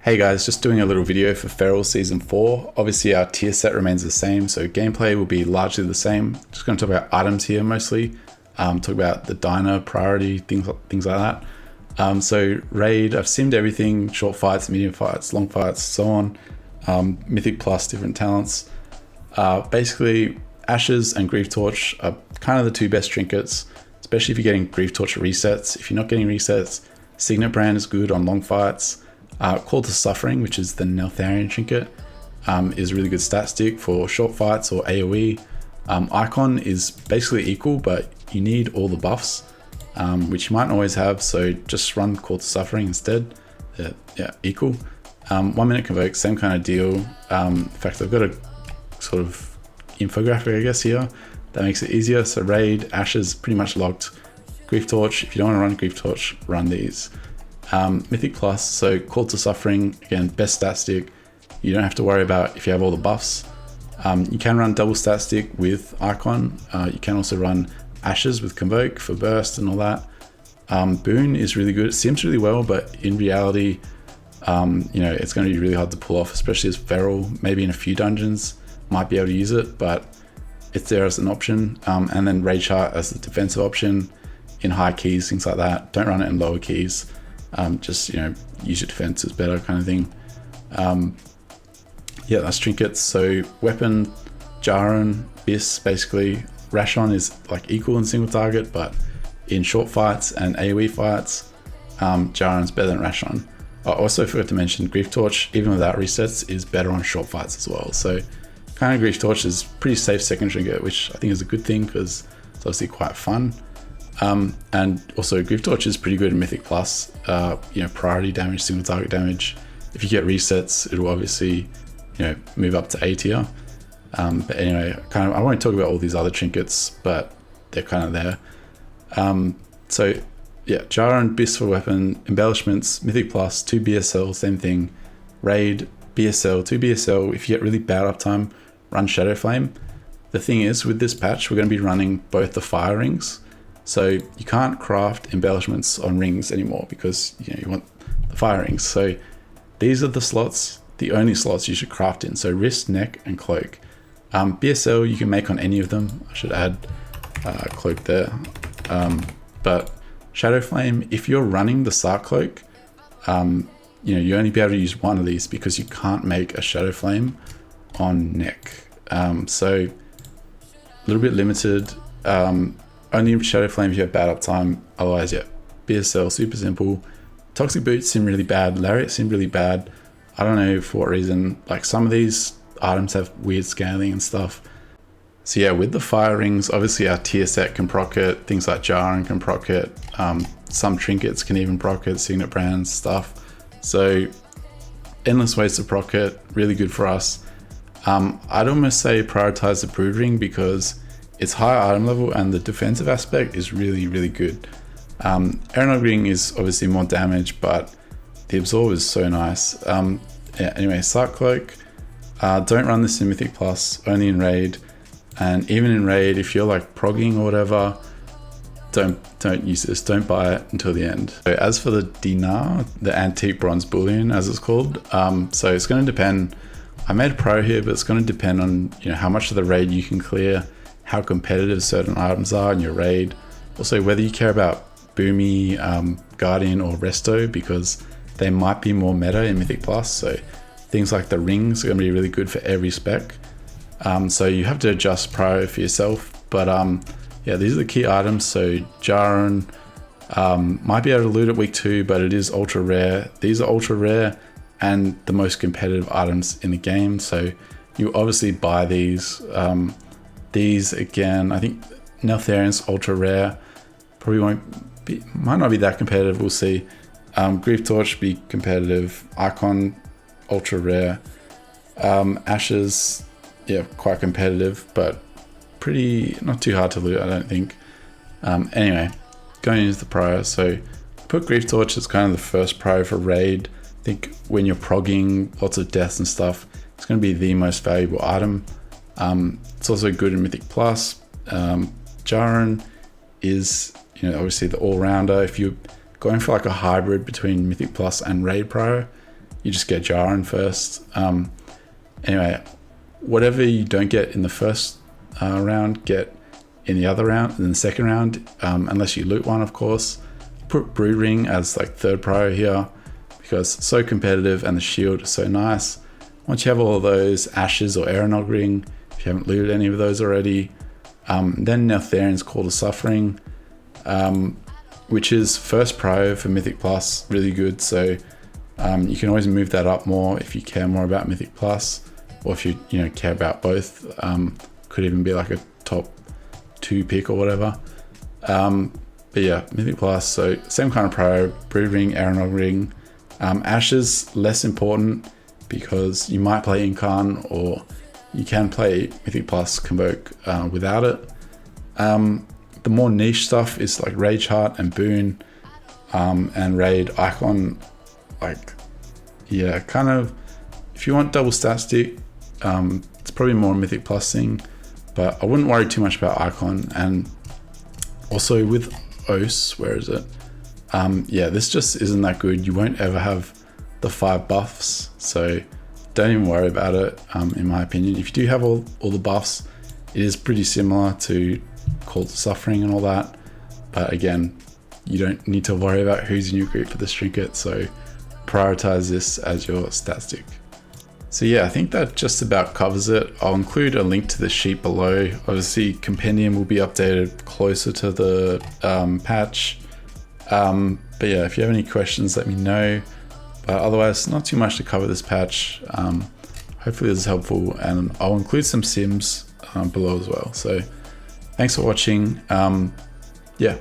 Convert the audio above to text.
Hey guys, just doing a little video for Feral Season 4. Obviously our tier set remains the same, so gameplay will be largely the same. Just going to talk about items here mostly. Talk about the Dinar priority, things like that. So raid, I've simmed everything, short fights, medium fights, long fights, so on. Mythic plus different talents. Basically Ashes and Grief Torch are kind of the two best trinkets, especially if you're getting Grief Torch resets. If you're not getting resets, Signet Brand is good on long fights. Call to Suffering, which is the Neltharion trinket, is a really good stat stick for short fights or AoE. Icon is basically equal, but you need all the buffs, which you might not always have, so just run Call to Suffering instead. Yeah, equal. 1 minute convoke, same kind of deal. In fact, I've got a sort of infographic, I guess, here that makes it easier. So raid, Ashes, pretty much locked. Grief Torch, if you don't want to run Grief Torch, run these. Mythic plus, so Call to Suffering, again, best stat stick. You don't have to worry about if you have all the buffs. You can run double stat stick with Icon. You can also run Ashes with Convoke for burst and all that. Boon is really good. It sims really well, but in reality, it's going to be really hard to pull off, especially as Feral. Maybe in a few dungeons might be able to use it, but it's there as an option. And then Rage Heart as the defensive option in high keys, things like that. Don't run it in lower keys. Just use your defenses better kind of thing. Yeah, that's trinkets. So weapon, Jaron, Bis, basically Rashon is like equal in single target, but in short fights and AoE fights, Jaron's better than Rashon. I also forgot to mention Grief Torch, even without resets, is better on short fights as well. So kind of Grief Torch is pretty safe second trinket, which I think is a good thing because it's obviously quite fun. And also Grief Torch is pretty good in Mythic plus, priority damage, single target damage. If you get resets, it'll obviously, move up to A tier. But anyway, I won't talk about all these other trinkets, but they're kind of there. So yeah, Jar and Bis for weapon, embellishments, Mythic plus, 2 BSL, same thing. Raid, BSL, 2 BSL. If you get really bad uptime, run Shadow Flame. The thing is, with this patch, we're going to be running both the fire rings. So you can't craft embellishments on rings anymore because you want the fire rings. So these are the slots, the only slots you should craft in. So wrist, neck, and cloak. BSL you can make on any of them. I should add cloak there. But Shadow Flame, if you're running the Sark cloak, you only be able to use one of these because you can't make a Shadow Flame on neck. So a little bit limited. Only Shadow Flame if you have bad uptime, otherwise yeah, BSL, super simple. Toxic Boots seem really bad, Lariat seem really bad. I don't know for what reason, like some of these items have weird scaling and stuff. So yeah, with the fire rings, obviously our tier set can proc it, things like Jaron can proc it, some trinkets can even proc it, Signet Brands, stuff. So endless ways to proc it, really good for us. I'd almost say prioritize the Brood Ring because it's high item level and the defensive aspect is really, really good. Aeronog Ring is obviously more damage, but the absorb is so nice. Anyway, Sark Cloak, don't run this in Mythic plus, only in raid. And even in raid, if you're like progging or whatever, don't use this, don't buy it until the end. So as for the Dinar, the antique bronze bullion as it's called, so it's going to depend. I made a pro here, but it's going to depend on how much of the raid you can clear, how competitive certain items are in your raid. Also, whether you care about Boomy, Guardian, or Resto, because they might be more meta in Mythic plus. So things like the rings are going to be really good for every spec. So you have to adjust Prio for yourself. But yeah, these are the key items. So Jaron might be able to loot at week 2, but it is ultra rare. These are ultra rare and the most competitive items in the game. So you obviously buy these. These again, I think Neltharion's ultra rare, might not be that competitive, we'll see. Grief Torch be competitive, Icon ultra rare, Ashes, yeah, quite competitive, but not too hard to loot, I don't think. Anyway, going into the Prio, so put Grief Torch as kind of the first Prio for raid. I think when you're progging lots of deaths and stuff, it's going to be the most valuable item. It's also good in Mythic plus. Jaron is obviously the all-rounder. If you're going for like a hybrid between Mythic plus and raid Prio, you just get Jaren first. Anyway, whatever you don't get in the first round, get in the other round, in the second round, unless you loot one, of course. Put Brood Ring as like third prio here because it's so competitive and the shield is so nice. Once you have all of those, Ashes or Aeronog Ring, if you haven't looted any of those already, then Neltharian's Call to Suffering, which is first prio for Mythic Plus, really good. So you can always move that up more if you care more about Mythic Plus, or if you care about both. Could even be like a top 2 pick or whatever. But yeah, Mythic Plus, so same kind of prio, Brood Ring, Aeronog Ring. Ashes, less important because you might play Incarn, or you can play Mythic Plus Convoke without it. The more niche stuff is like Rage Heart and Boon, and Raid Icon. Like, yeah, kind of, if you want double stat stick, it's probably more a Mythic Plus thing, but I wouldn't worry too much about Icon. And also with Os, where is it? Yeah, this just isn't that good. You won't ever have the 5 buffs, so don't even worry about it, in my opinion. If you do have all the buffs, it is pretty similar to Call to Suffering and all that, but again, you don't need to worry about who's in your group for this trinket, so prioritize this as your stat stick. So yeah, I think that just about covers it. I'll include a link to the sheet below. Obviously, Compendium will be updated closer to the patch. But yeah, if you have any questions, let me know. But otherwise, not too much to cover this patch. Hopefully this is helpful, and I'll include some sims below as well. So thanks for watching. Yeah.